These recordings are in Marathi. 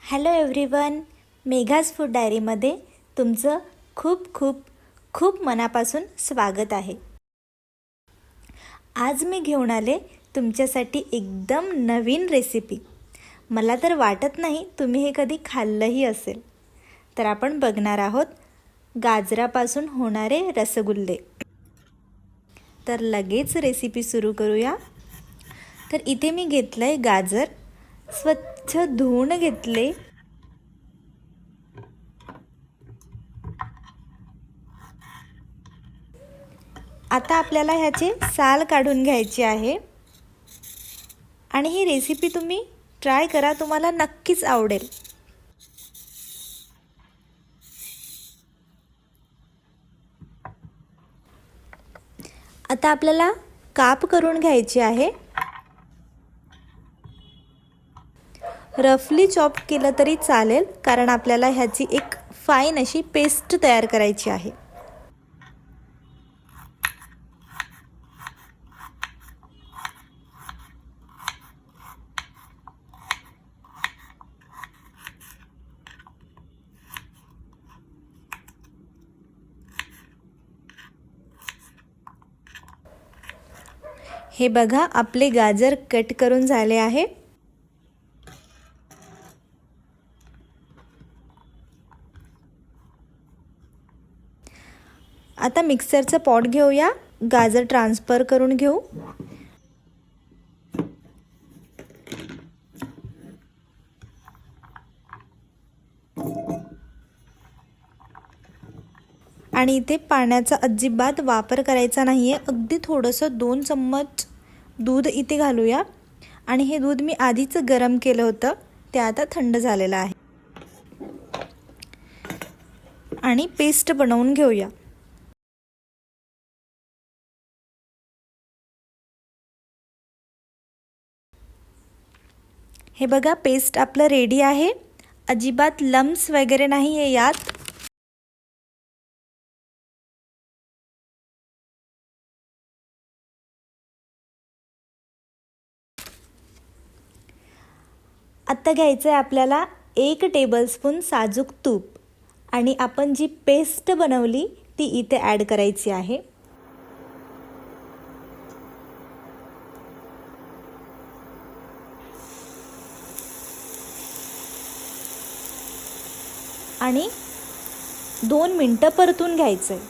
हॅलो एव्हरीवन, मेघाज फूड डायरीमध्ये तुमचं खूप खूप खूप मनापासून स्वागत आहे. आज मी घेऊन आले तुमच्यासाठी एकदम नवीन रेसिपी. मला तर वाटत नाही तुम्ही हे कधी खाल्लंही असेल. तर आपण बघणार आहोत गाजरापासून होणारे रसगुल्ले. तर लगेच रेसिपी सुरू करूया. तर इथे मी घेतलं आहे गाजर, स्वच्छ धुवून घेतले. आता आपल्याला ह्याचे साल काढून घ्यायचे आहे आणि ही रेसिपी तुम्ही ट्राय करा, तुम्हाला नक्कीच आवडेल. आता आपल्याला काप करून घ्यायचे आहे. रफली चॉप केलं तरी चालेल, कारण आपल्याला ह्याची एक फाईन अशी पेस्ट तयार करायची आहे. हे बघा, आपले गाजर कट करून झाले आहे. आता मिक्सरचं पॉट घेऊया, गाजर ट्रान्सफर करून घेऊ. आणि इथे पाण्याचा अजिबात वापर करायचा नाही आहे. अगदी थोडंसं 2 चम्मच दूध इथे घालूया. आणि हे दूध मी आधीच गरम केलं होतं, ते आता थंड झालेलं आहे. आणि पेस्ट बनवून घेऊया. हे बघा, पेस्ट आपलं रेडी आहे. अजिबात लम्स वगैरे नाही आहे यात. आता घ्यायचं आहे आपल्याला 1 टेबलस्पून साजूक तूप आणि आपण जी पेस्ट बनवली ती इथे ॲड करायची आहे. आणि 2 मिनटं परतून घ्यायचं आहे.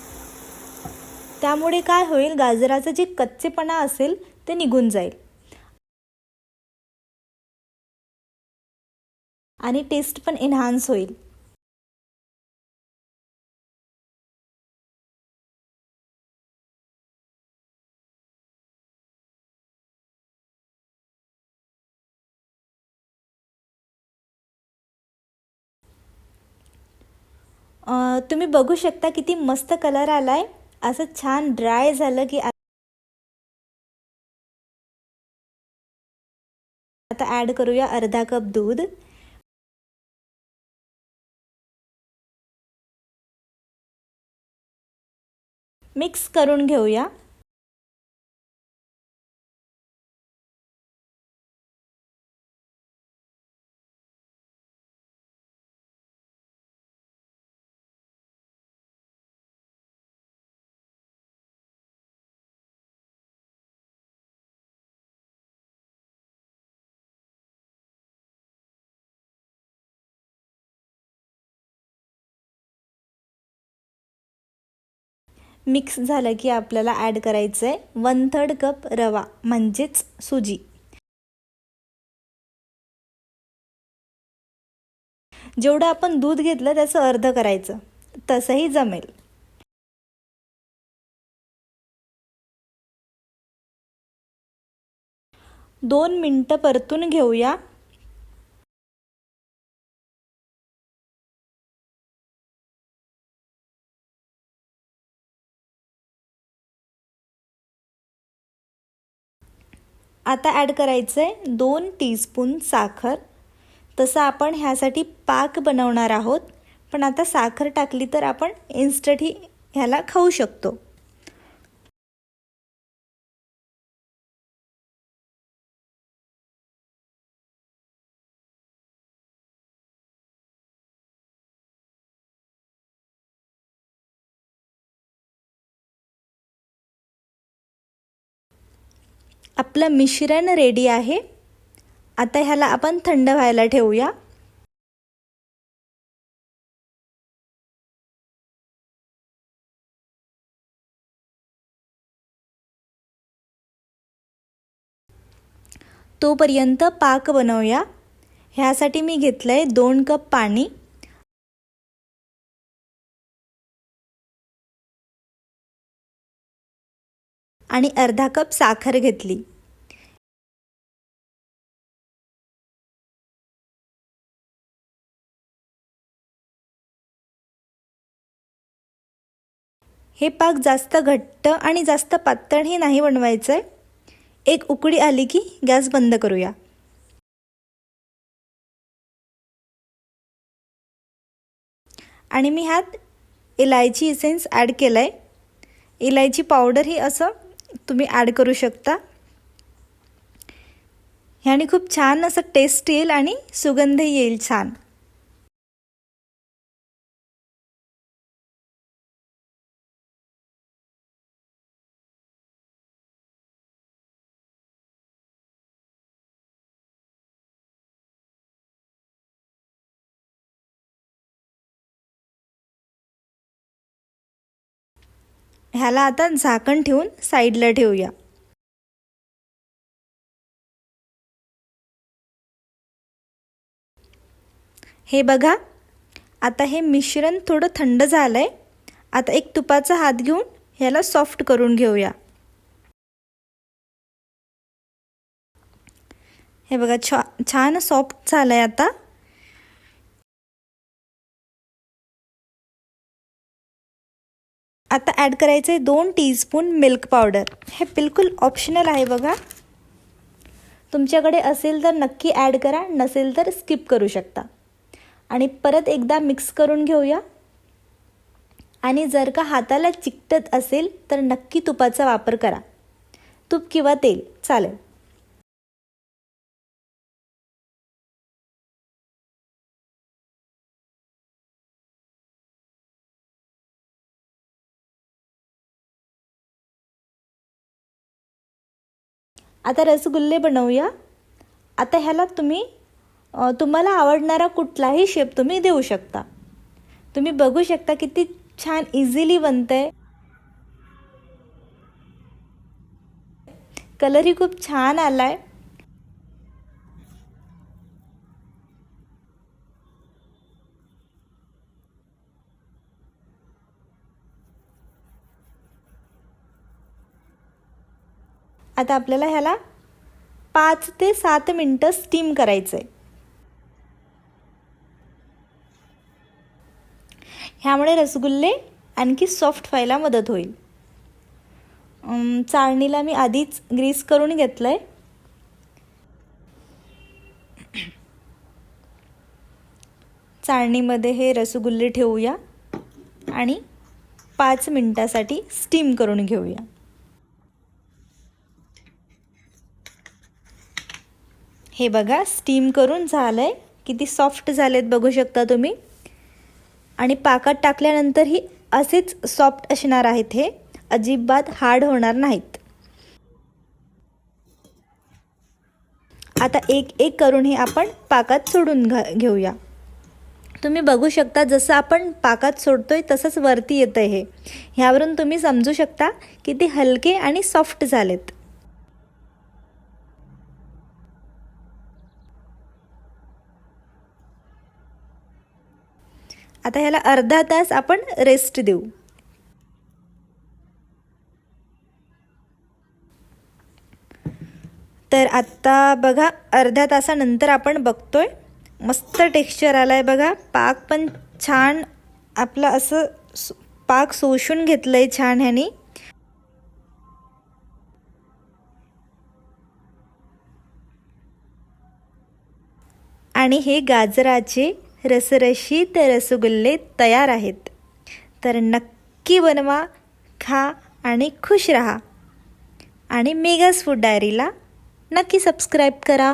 त्यामुळे काय होईल, गाजराचं जे कच्चेपणा असेल ते निघून जाईल आणि टेस्ट पण एन्हान्स होईल. तुम्ही बघू शकता किती मस्त कलर आलाय. असं छान ड्राय झालं की आता ॲड करूया अर्धा कप दूध. मिक्स करून घेऊया. मिक्स झालं की आपल्याला ॲड करायचं आहे 1/3 कप रवा, म्हणजेच सुजी. जेवढं आपण दूध घेतलं त्याचं अर्ध करायचं, तसंही जमेल. दोन मिनटं परतून घेऊया. आता ॲड करायचं आहे 2 टीस्पून साखर. तसं आपण ह्यासाठी पाक बनवणार आहोत, पण आता साखर टाकली तर आपण इन्स्टंटही ह्याला खाऊ शकतो. आपलं मिश्रण रेडी आहे. आता ह्याला आपण थंड व्हायला ठेवूया. तोपर्यंत पाक बनवूया. ह्यासाठी मी घेतलंय 2 कप पाणी आणि अर्धा कप साखर घेतली. हे पाक जास्त घट्ट आणि जास्त पातळही नाही बनवायचंय. एक उकळी आली की गॅस बंद करूया. आणि मी ह्यात इलायची इसेन्स ॲड केलाय. इलायची पावडर ही असं तुम्ही ॲड करू शकता. ह्याने खूप छान असं टेस्ट येईल आणि सुगंध येईल छान. ह्याला आता झाकण ठेवून साईडला ठेवूया. हे बघा, आता हे मिश्रण थोडं थंड झालंय. आता एक तुपाचा हात घेऊन ह्याला सॉफ्ट करून घेऊया. हे बघा, छान सॉफ्ट झालंय. आता ॲड करायचे 2 टीस्पून मिल्क पावडर. हे बिलकुल ऑप्शनल आहे बघा. तुमच्याकडे असेल तर नक्की ॲड करा, नसेल तर स्किप करू शकता. आणि परत एकदा मिक्स करून घेऊया. आणि जर का हाताला चिकटत असेल तर नक्की तुपाचा वापर करा. तूप किंवा तेल चालेल. आता रसगुल्ले बनवूया. आता ह्याला तुम्हाला आवडणारा कुठलाही शेप तुम्ही देऊ शकता. तुम्ही बघू शकता किती छान इझिली बनतंय. कलरही खूप छान आलाय. आता आपल्याला ह्याला 5 ते 7 मिनिटं स्टीम करायचं आहे. ह्यामुळे रसगुल्ले आणखी सॉफ्ट व्हायला मदत होईल. चाळणीला मी आधीच ग्रीस करून घेतलंय. चाळणीमध्ये हे रसगुल्ले ठेवूया आणि 5 मिनिटासाठी स्टीम करून घेऊया. हे बघा, स्टीम करून झालंय. किती सॉफ्ट झालेत बघू शकता तुम्ही. आणि पाकात टाकल्यानंतरही असेच सॉफ्ट असणार आहेत. हे अजिबात हार्ड होणार नाहीत. आता एक एक करून हे आपण पाकात सोडून घेऊया. तुम्ही बघू शकता जसं आपण पाकात सोडतोय तसंच वरती येतंय हे. ह्यावरून तुम्ही समजू शकता किती हलके आणि सॉफ्ट झालेत. आता ह्याला अर्धा तास आपण रेस्ट देऊ. तर आता बघा, अर्ध्या तासानंतर आपण बघतोय. मस्त टेक्स्चर आलाय बघा. पाक पण छान आपलं असं पाक शोषून घेतलंय छान ह्यानी. आणि हे गाजराचे रसरशीत रसगुल्ले तयार आहेत. तर नक्की बनवा, खा आणि खुश रहा. आणि मेगाज फूड डायरीला नक्की सबस्क्राईब करा.